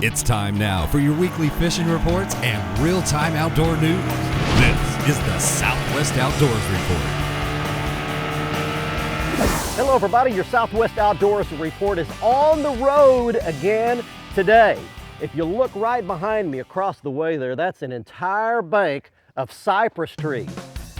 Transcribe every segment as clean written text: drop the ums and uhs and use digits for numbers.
It's time now for your weekly fishing reports and real-time outdoor news. This is the Southwest Outdoors Report. Hello everybody, your Southwest Outdoors Report is on the road again today. If you look right behind me across the way there, that's an entire bank of cypress trees.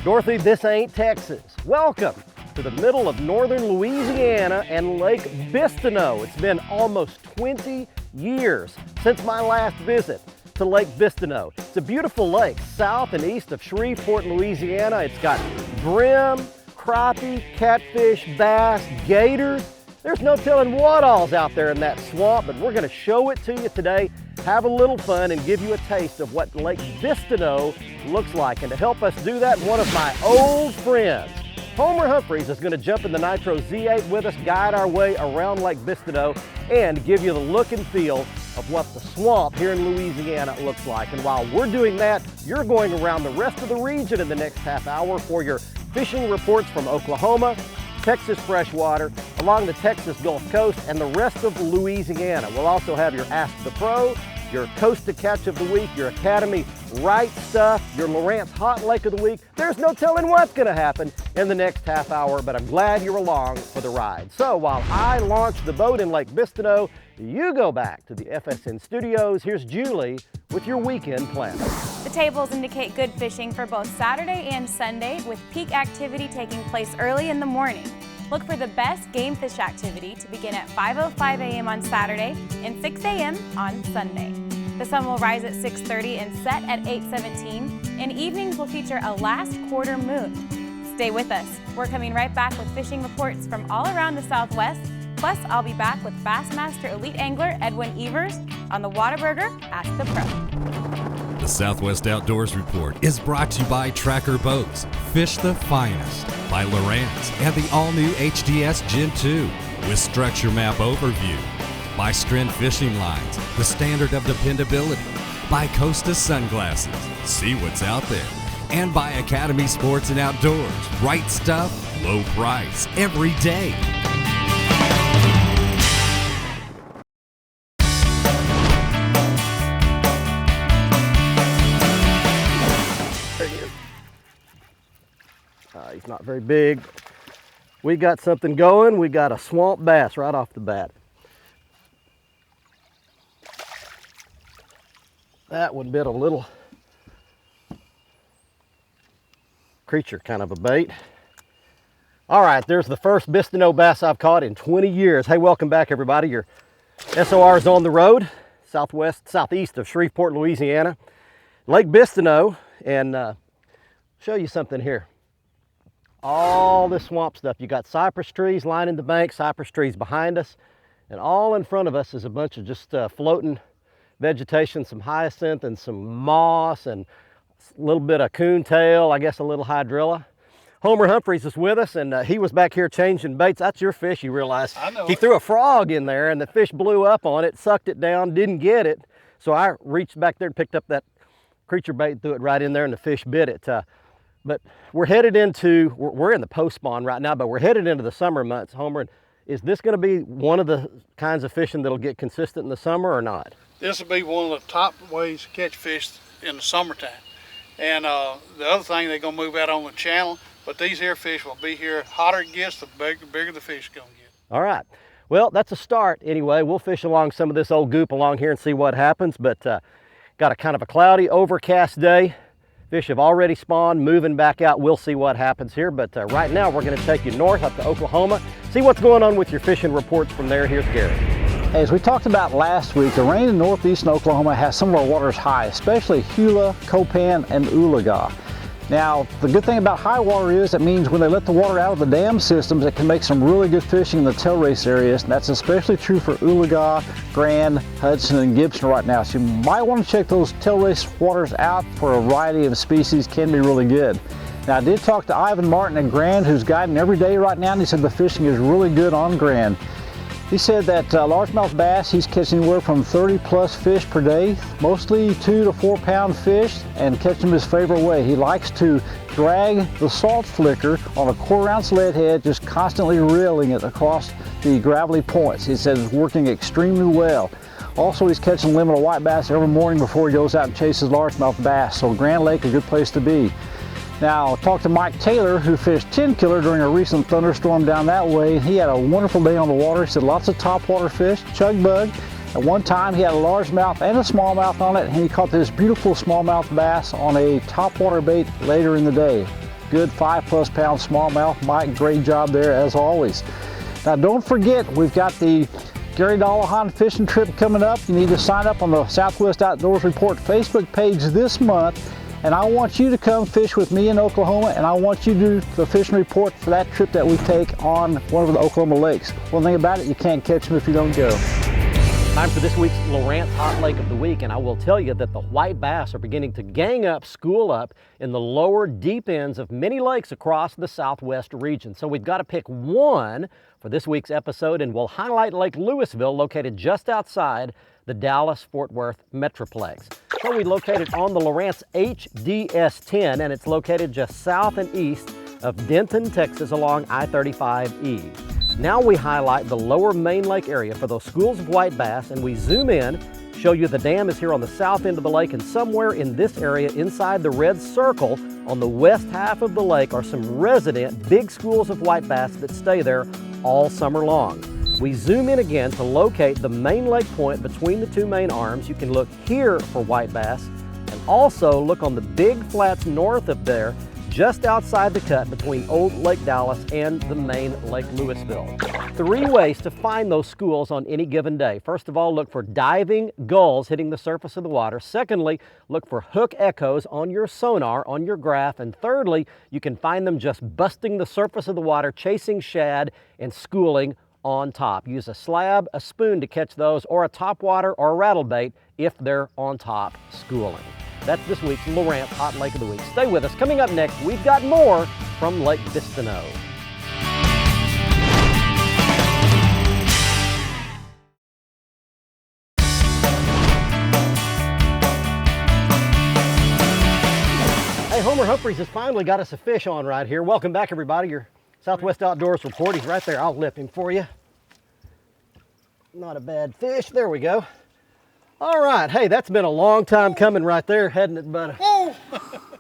Dorothy, this ain't Texas. Welcome to the middle of northern Louisiana and Lake Bistineau. It's been almost 20 years since my last visit to Lake Bistineau. It's a beautiful lake south and east of Shreveport, Louisiana. It's got brim, crappie, catfish, bass, gators. There's no telling what all's out there in that swamp, but we're gonna show it to you today, have a little fun, and give you a taste of what Lake Bistineau looks like. And to help us do that, one of my old friends, Homer Humphreys, is gonna jump in the Nitro Z8 with us, guide our way around Lake Bistineau, and give you the look and feel of what the swamp here in Louisiana looks like. And while we're doing that, you're going around the rest of the region in the next half hour for your fishing reports from Oklahoma, Texas freshwater, along the Texas Gulf Coast, and the rest of Louisiana. We'll also have your Ask the Pro, your Costa Catch of the Week, your Academy Right Stuff, your Lawrence Hot Lake of the Week. There's no telling what's gonna happen in the next half hour, but I'm glad you're along for the ride. So while I launch the boat in Lake Bistineau, you go back to the FSN studios. Here's Julie with your weekend plan. The tables indicate good fishing for both Saturday and Sunday, with peak activity taking place early in the morning. Look for the best game fish activity to begin at 5:05 a.m. on Saturday and 6 a.m. on Sunday. The sun will rise at 6:30 and set at 8:17, and evenings will feature a last quarter moon. Stay with us. We're coming right back with fishing reports from all around the Southwest. Plus, I'll be back with Bassmaster Elite Angler Edwin Evers on the Whataburger Ask the Pro. The Southwest Outdoors Report is brought to you by Tracker Boats, Fish the Finest, by Lowrance and the all-new HDS Gen 2 with Structure Map Overview, by Stren Fishing Lines, the standard of dependability, by Costa Sunglasses, see what's out there, and by Academy Sports and Outdoors, right stuff, low price, every day. He's not very big. We got something going. We got a swamp bass right off the bat. That one bit a little creature, kind of a bait. All right, there's the first Bistineau bass I've caught in 20 years. Hey, welcome back everybody. Your SOR is on the road, southeast of Shreveport, Louisiana. Lake Bistineau, and show you something here. All this swamp stuff. You got cypress trees lining the bank, cypress trees behind us, and all in front of us is a bunch of just floating vegetation, some hyacinth and some moss and a little bit of coontail, I guess a little hydrilla. Homer Humphreys is with us, and he was back here changing baits. That's your fish, you realize. I know. He threw a frog in there and the fish blew up on it, sucked it down, didn't get it. So I reached back there and picked up that creature bait and threw it right in there, and the fish bit it. But we're headed into, we're in the post-spawn right now, but we're headed into the summer months, Homer. And is this going to be one of the kinds of fishing that'll get consistent in the summer or not? This will be one of the top ways to catch fish in the summertime. And the other thing, they're going to move out on the channel, but these here fish will be here. Hotter it gets, the bigger the fish going to get. All right. Well, that's a start anyway. We'll fish along some of this old goop along here and see what happens, but got a kind of a cloudy, overcast day. Fish have already spawned, moving back out. We'll see what happens here, but right now we're going to take you north up to Oklahoma, see what's going on with your fishing reports from there. Here's Gary. As we talked about last week, the rain in northeastern Oklahoma has some of our waters high, especially Hula, Copan, and Oologah. Now, the good thing about high water is it means when they let the water out of the dam systems, it can make some really good fishing in the tail race areas, and that's especially true for Oologah, Grand, Hudson, and Gibson right now. So you might want to check those tail race waters out for a variety of species. Can be really good. Now, I did talk to Ivan Martin at Grand, who's guiding every day right now, and he said the fishing is really good on Grand. He said that largemouth bass, he's catching anywhere from 30 plus fish per day, mostly 2 to 4 pound fish, and catch them his favorite way. He likes to drag the salt flicker on a 1/4 ounce lead head, just constantly reeling it across the gravelly points. He says it's working extremely well. Also, he's catching limit of white bass every morning before he goes out and chases largemouth bass, so Grand Lake, a good place to be. Now, talk to Mike Taylor, who fished 10 killer during a recent thunderstorm down that way. He had a wonderful day on the water. He said lots of topwater fish, chug bug. At one time, he had a largemouth and a smallmouth on it, and he caught this beautiful smallmouth bass on a topwater bait later in the day. Good 5+ pound smallmouth. Mike, great job there as always. Now, don't forget, we've got the Gary Dollahan fishing trip coming up. You need to sign up on the Southwest Outdoors Report Facebook page this month. And I want you to come fish with me in Oklahoma, and I want you to do the fishing report for that trip that we take on one of the Oklahoma lakes. One thing about it, you can't catch them if you don't go. Time for this week's Lowrance Hot Lake of the Week, and I will tell you that the white bass are beginning to gang up, school up in the lower deep ends of many lakes across the southwest region. So we've got to pick one for this week's episode, and we'll highlight Lake Louisville, located just outside the Dallas-Fort Worth Metroplex. So we located on the Lowrance HDS-10, and it's located just south and east of Denton, Texas, along I-35E. Now we highlight the lower Main Lake area for those schools of white bass, and we zoom in, show you the dam is here on the south end of the lake, and somewhere in this area inside the red circle on the west half of the lake are some resident big schools of white bass that stay there all summer long. We zoom in again to locate the main lake point between the two main arms. You can look here for white bass, and also look on the big flats north of there, just outside the cut between Old Lake Dallas and the main Lake Louisville. 3 ways to find those schools on any given day. First of all, look for diving gulls hitting the surface of the water. Secondly, look for hook echoes on your sonar, on your graph. And thirdly, you can find them just busting the surface of the water, chasing shad and schooling on top. Use a slab, a spoon to catch those, or a topwater or a rattle bait if they're on top schooling. That's this week's Lowrance Hot Lake of the Week. Stay with us. Coming up next, we've got more from Lake Bistineau. Hey, Homer Humphreys has finally got us a fish on right here. Welcome back, everybody. Your Southwest Outdoors Report. He's right there. I'll lift him for you. Not a bad fish. There we go. All right. Hey, that's been a long time coming right there, hadn't it, buddy?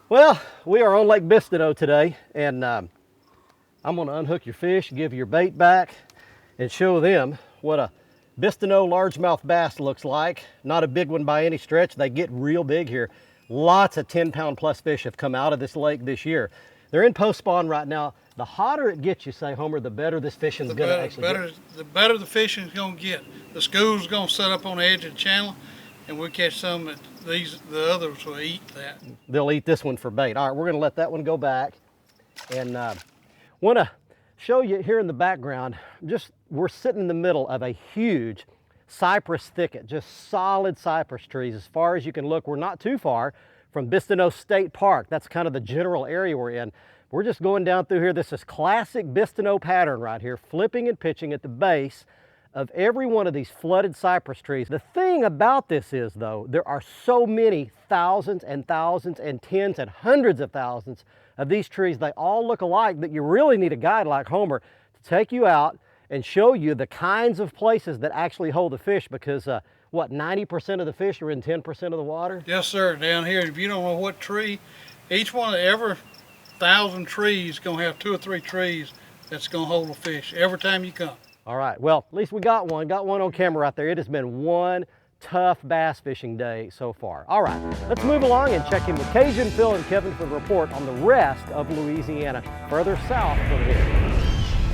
Well, we are on Lake Bistineau today, and I'm going to unhook your fish, give your bait back, and show them what a Bistineau largemouth bass looks like. Not a big one by any stretch. They get real big here. Lots of 10-pound plus fish have come out of this lake this year. They're in post spawn right now. The hotter it gets, you say, Homer, the better this fishing's going to actually get. The better the fishing's going to get. The school's going to set up on the edge of the channel, and we'll catch some that the others will eat that. They'll eat this one for bait. All right, we're going to let that one go back. And want to show you here in the background, we're sitting in the middle of a huge cypress thicket, just solid cypress trees. As far as you can look, we're not too far from Bistineau State Park. That's kind of the general area we're in. We're just going down through here. This is classic Bistineau pattern right here, flipping and pitching at the base of every one of these flooded cypress trees. The thing about this is, though, there are so many thousands and thousands and tens and hundreds of thousands of these trees. They all look alike that you really need a guide like Homer to take you out and show you the kinds of places that actually hold the fish, because what, 90% of the fish are in 10% of the water? Yes, sir. Down here, if you don't know what tree, each one of every 1,000 trees going to have 2 or 3 trees that's going to hold a fish every time you come. All right, well, at least we got one on camera right there. It has been one tough bass fishing day so far. All right, let's move along and check in with Cajun, Phil, and Kevin for the report on the rest of Louisiana, further south from here.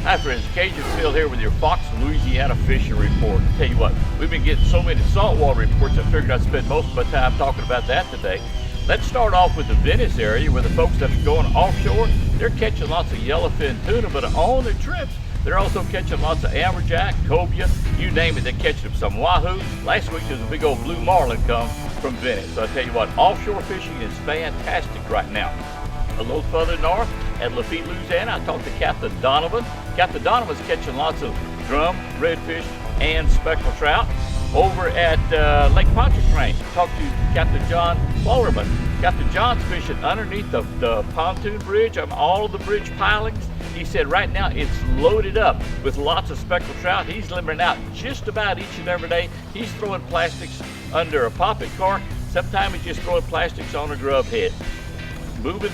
Hi friends, Cajun Phil here with your Fox, Louisiana fishing report. I'll tell you what, we've been getting so many saltwater reports, I figured I'd spend most of my time talking about that today. Let's start off with the Venice area, where the folks that are going offshore, they're catching lots of yellowfin tuna, but on their trips, they're also catching lots of amberjack, cobia, you name it, they're catching some wahoo. Last week there's a big old blue marlin come from Venice. So I tell you what, offshore fishing is fantastic right now. A little further north at Lafitte, Louisiana, I talked to Captain Donovan. Captain Donovan's catching lots of drum, redfish, and speckled trout. Over at Lake Pontchartrain, talked to Captain John Wallerman. Captain John's fishing underneath the pontoon bridge on all of the bridge pilings. He said right now it's loaded up with lots of speckled trout. He's limbering out just about each and every day. He's throwing plastics under a poppet cork. Sometimes he's just throwing plastics on a grub head. Moving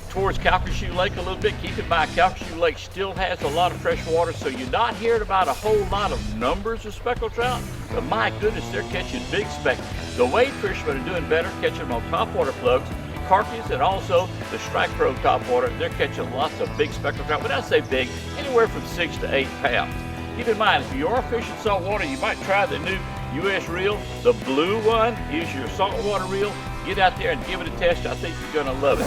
towards Calcasieu Lake a little bit. Keep in mind, Calcasieu Lake still has a lot of fresh water, so you're not hearing about a whole lot of numbers of speckled trout, but my goodness, they're catching big speck. The wade fishermen are doing better, catching them on topwater plugs, carpies, and also the strike pro topwater. They're catching lots of big speckled trout. When I say big, anywhere from 6 to 8 pounds. Keep in mind, if you are fishing saltwater, you might try the new US reel. The blue one is your saltwater reel. Get out there and give it a test. I think you're gonna love it.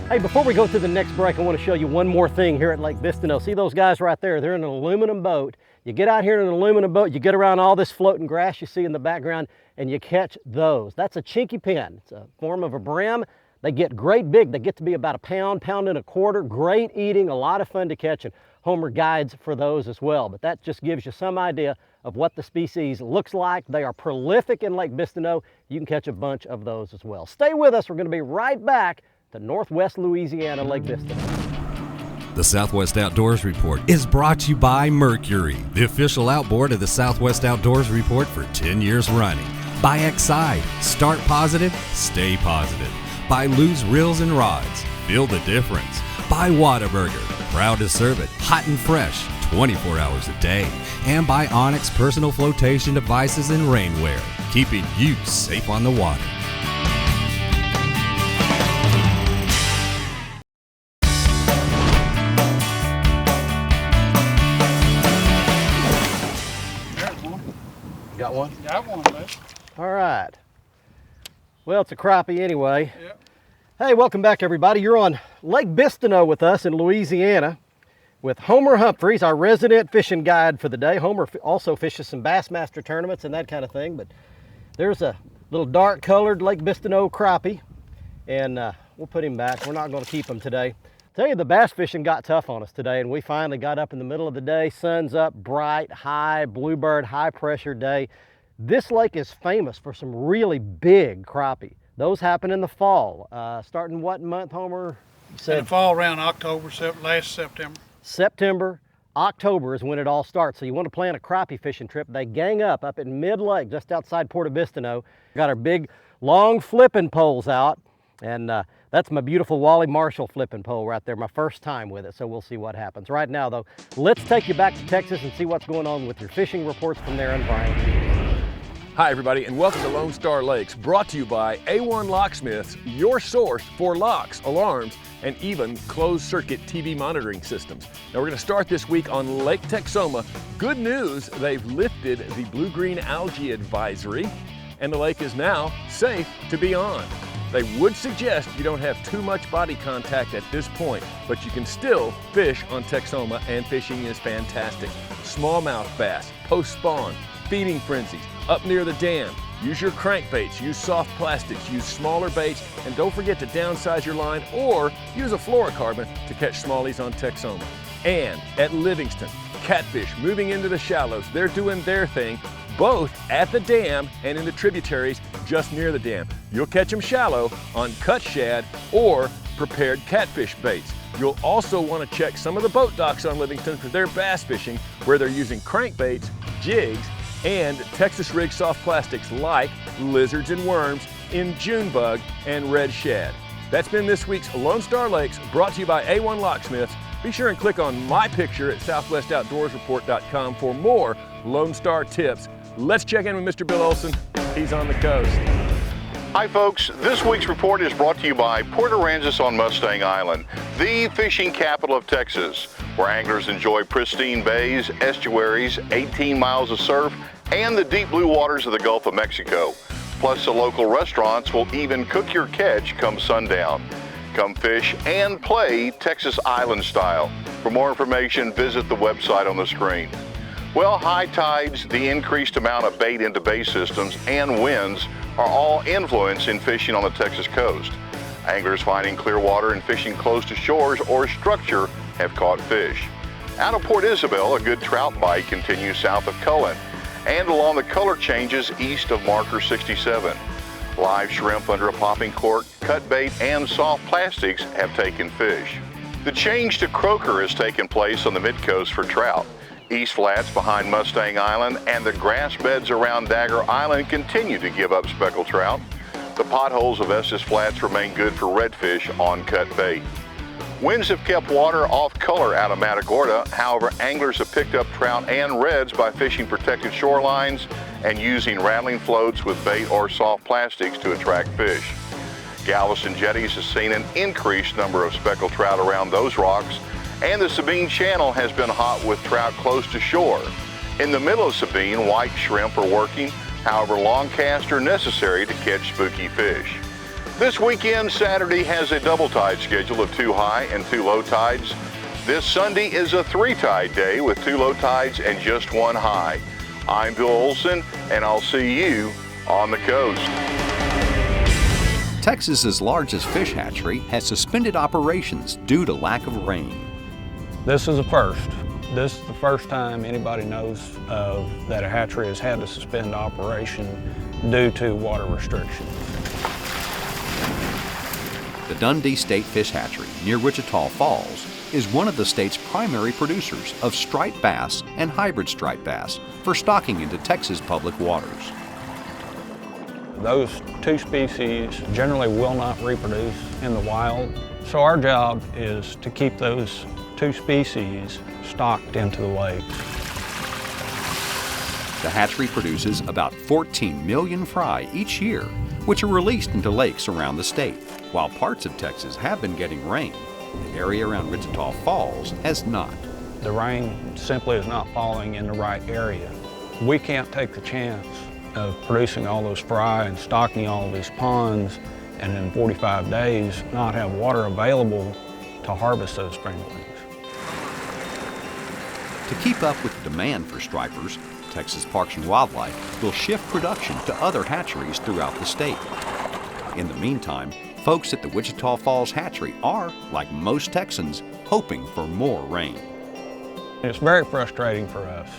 Hey, before we go to the next break, I want to show you one more thing here at Lake Bistineau. See those guys right there? They're in an aluminum boat. You get out here in an aluminum boat, you get around all this floating grass you see in the background, and you catch those. That's a chinky pin. It's a form of a brim. They get great big. They get to be about a pound, pound and a quarter. Great eating, a lot of fun to catch, and Homer guides for those as well. But that just gives you some idea of what the species looks like. They are prolific in Lake Bistineau. You can catch a bunch of those as well. Stay with us. We're going to be right back to Northwest Louisiana, Lake Bistineau. The Southwest Outdoors Report is brought to you by Mercury, the official outboard of the Southwest Outdoors Report for 10 years running. By Excite, start positive, stay positive. By Lou's Reels and Rods, feel the difference. By Whataburger, proud to serve it hot and fresh 24 hours a day. And by Onyx Personal Flotation Devices and Rainwear, keeping you safe on the water. Got one? Got one, man. All right. Well, it's a crappie anyway. Yep. Hey, welcome back everybody. You're on Lake Bistineau with us in Louisiana with Homer Humphreys, our resident fishing guide for the day. Homer also fishes some Bassmaster tournaments and that kind of thing, but there's a little dark colored Lake Bistineau crappie, and we'll put him back. We're not going to keep him today. Tell you, the bass fishing got tough on us today, and we finally got up in the middle of the day. Sun's up, bright, high, bluebird, high pressure day. This lake is famous for some really big crappie. Those happen in the fall. Starting what month, Homer? In the fall, around October, last September. September, October is when it all starts. So you want to plan a crappie fishing trip. They gang up at mid-lake, just outside Port of Bistineau. Got our big, long flipping poles out, and that's my beautiful Wally Marshall flipping pole right there, my first time with it, so we'll see what happens. Right now, though, let's take you back to Texas and see what's going on with your fishing reports from there in Bryan. Hi everybody, and welcome to Lone Star Lakes, brought to you by A1 Locksmiths, your source for locks, alarms, and even closed-circuit TV monitoring systems. Now we're going to start this week on Lake Texoma. Good news, they've lifted the blue-green algae advisory, and the lake is now safe to be on. They would suggest you don't have too much body contact at this point, but you can still fish on Texoma, and fishing is fantastic. Smallmouth bass, post-spawn, feeding frenzies, up near the dam. Use your crankbaits, use soft plastics, use smaller baits, and don't forget to downsize your line or use a fluorocarbon to catch smallies on Texoma. And at Livingston, catfish moving into the shallows. They're doing their thing, both at the dam and in the tributaries just near the dam. You'll catch them shallow on cut shad or prepared catfish baits. You'll also want to check some of the boat docks on Livingston for their bass fishing, where they're using crankbaits, jigs, and Texas rig soft plastics like lizards and worms in Junebug and red shad. That's been this week's Lone Star Lakes, brought to you by A1 Locksmiths. Be sure and click on my picture at southwestouttdoorsreport.com for more Lone Star tips. Let's check in with Mr. Bill Olson. He's on the coast. Hi folks, this week's report is brought to you by Port Aransas on Mustang Island, the fishing capital of Texas, where anglers enjoy pristine bays, estuaries, 18 miles of surf, and the deep blue waters of the Gulf of Mexico. Plus, the local restaurants will even cook your catch come sundown. Come fish and play Texas Island style. For more information, visit the website on the screen. Well, high tides, the increased amount of bait into bay systems, and winds are all influence in fishing on the Texas coast. Anglers finding clear water and fishing close to shores or structure have caught fish. Out of Port Isabel, a good trout bite continues south of Cullen and along the color changes east of marker 67. Live shrimp under a popping cork, cut bait, and soft plastics have taken fish. The change to croaker has taken place on the mid-coast for trout. East Flats behind Mustang Island and the grass beds around Dagger Island continue to give up speckled trout. The potholes of Estes Flats remain good for redfish on cut bait. Winds have kept water off color out of Matagorda. However, anglers have picked up trout and reds by fishing protected shorelines and using rattling floats with bait or soft plastics to attract fish. Galveston jetties has seen an increased number of speckled trout around those rocks, and the Sabine Channel has been hot with trout close to shore. In the middle of Sabine, white shrimp are working. However, long casts are necessary to catch spooky fish. This weekend, Saturday has a double tide schedule of 2 high and 2 low tides. This Sunday is a 3 tide day with 2 low tides and just 1 high. I'm Bill Olson, and I'll see you on the coast. Texas's largest fish hatchery has suspended operations due to lack of rain. This is a first. This is the first time anybody knows of that a hatchery has had to suspend operation due to water restrictions. The Dundee State Fish Hatchery near Wichita Falls is one of the state's primary producers of striped bass and hybrid striped bass for stocking into Texas public waters. Those 2 species generally will not reproduce in the wild, so our job is to keep those 2 species stocked into the lakes. The hatchery produces about 14 million fry each year, which are released into lakes around the state. While parts of Texas have been getting rain, the area around Wichita Falls has not. The rain simply is not falling in the right area. We can't take the chance of producing all those fry and stocking all of these ponds and in 45 days not have water available to harvest those springlings. To keep up with the demand for stripers, Texas Parks and Wildlife will shift production to other hatcheries throughout the state. In the meantime, folks at the Wichita Falls Hatchery are, like most Texans, hoping for more rain. It's very frustrating for us.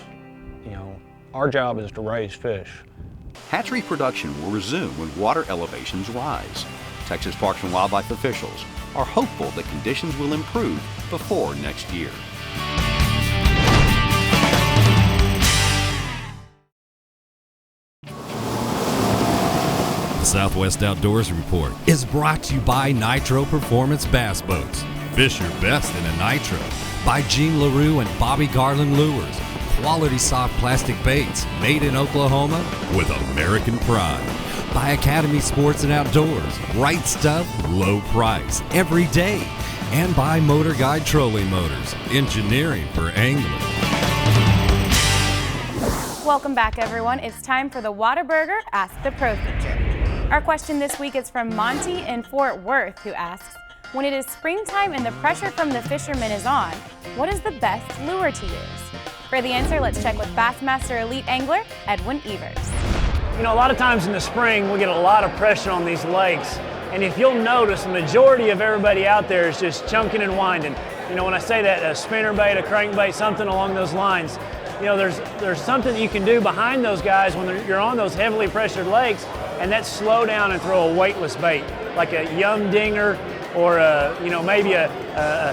You know, our job is to raise fish. Hatchery production will resume when water elevations rise. Texas Parks and Wildlife officials are hopeful that conditions will improve before next year. The Southwest Outdoors Report is brought to you by Nitro Performance Bass Boats. Fish your best in a Nitro. By Gene LaRue and Bobby Garland Lures. Quality soft plastic baits made in Oklahoma with American pride. By Academy Sports and Outdoors. Right stuff, low price, every day. And by Motor Guide Trolling Motors. Engineering for anglers. Welcome back, everyone. It's time for the Whataburger Ask the Pro feature. Our question this week is from Monty in Fort Worth, who asks, when it is springtime and the pressure from the fishermen is on, what is the best lure to use? For the answer, let's check with Bassmaster Elite Angler Edwin Evers. You know, a lot of times in the spring, we get a lot of pressure on these lakes. And if you'll notice, the majority of everybody out there is just chunking and winding. You know, when I say that, a spinnerbait, a crankbait, something along those lines, you know, there's something you can do behind those guys when you're on those heavily pressured lakes, and that's slow down and throw a weightless bait, like a yum dinger or you know, maybe a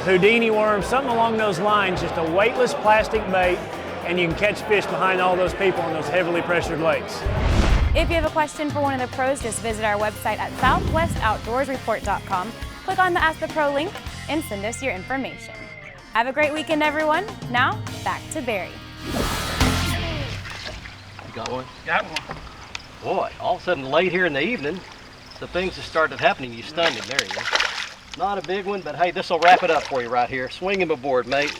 Houdini worm, something along those lines, just a weightless plastic bait, and you can catch fish behind all those people on those heavily pressured lakes. If you have a question for one of the pros, just visit our website at southwestouttdoorsreport.com, click on the Ask the Pro link, and send us your information. Have a great weekend, everyone. Now, back to Barry. You got one? Got one. Boy, all of a sudden late here in the evening, the things that started happening, you stunned him. There you go. Not a big one, but hey, this will wrap it up for you right here. Swing him aboard, mate.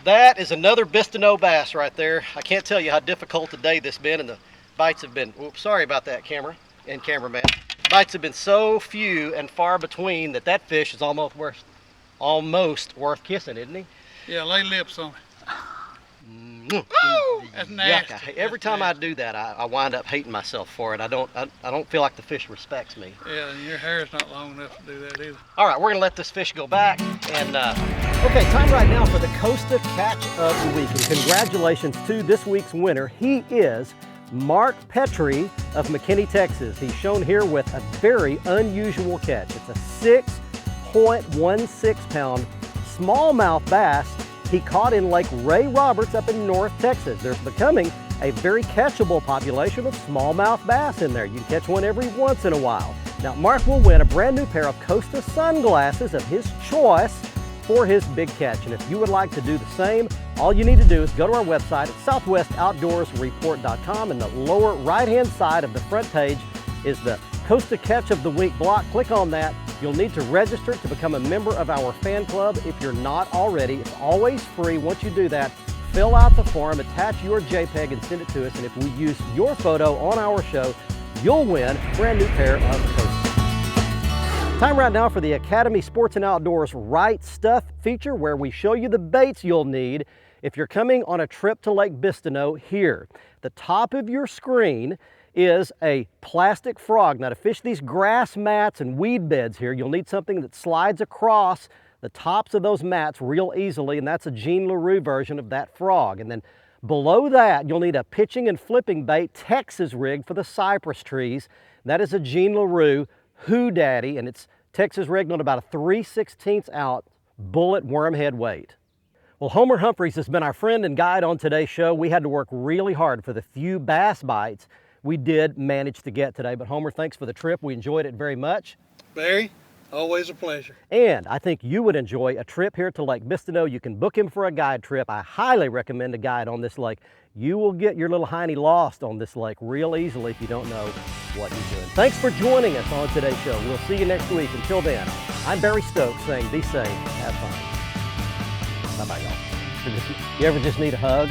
That is another Bistineau bass right there. I can't tell you how difficult the day this been, and the bites have been, oops, sorry about that, camera and cameraman. Bites have been so few and far between that fish is almost worth kissing, isn't he? Yeah, lay lips on it. Ooh, that's yuck. nasty. Every time I do that, I wind up hating myself for it. I don't feel like the fish respects me. Yeah, and your hair's not long enough to do that either. All right, we're gonna let this fish go back. And okay, time right now for the Costa Catch of the Week. And congratulations to this week's winner. He is Mark Petrie of McKinney, Texas. He's shown here with a very unusual catch. It's a 6.16 pound smallmouth bass he caught in Lake Ray Roberts up in North Texas. There's becoming a very catchable population of smallmouth bass in there. You can catch one every once in a while. Now, Mark will win a brand new pair of Costa sunglasses of his choice for his big catch. And if you would like to do the same, all you need to do is go to our website at southwestoutdoorsreport.com. In the lower right-hand side of the front page is the Costa Catch of the Week block. Click on that. You'll need to register to become a member of our fan club if you're not already. It's always free. Once you do that, fill out the form, attach your JPEG and send it to us. And if we use your photo on our show, you'll win a brand new pair of Costa. Time right now for the Academy Sports and Outdoors Right Stuff feature, where we show you the baits you'll need if you're coming on a trip to Lake Bistineau here. The top of your screen is a plastic frog. Now, to fish these grass mats and weed beds here, you'll need something that slides across the tops of those mats real easily, and that's a Jean LaRue version of that frog. And then below that, you'll need a pitching and flipping bait Texas rig for the cypress trees. That is a Jean LaRue Who Daddy, and it's Texas rigged on about a 3/16 ounce bullet wormhead weight. Well, Homer Humphreys has been our friend and guide on today's show. We had to work really hard for the few bass bites we did manage to get today. But Homer, thanks for the trip. We enjoyed it very much. Barry, always a pleasure. And I think you would enjoy a trip here to Lake Bistineau. You can book him for a guide trip. I highly recommend a guide on this lake. You will get your little hiney lost on this lake real easily if you don't know what you're doing. Thanks for joining us on today's show. We'll see you next week. Until then, I'm Barry Stokes saying be safe, have fun. Bye-bye, y'all. You ever just need a hug?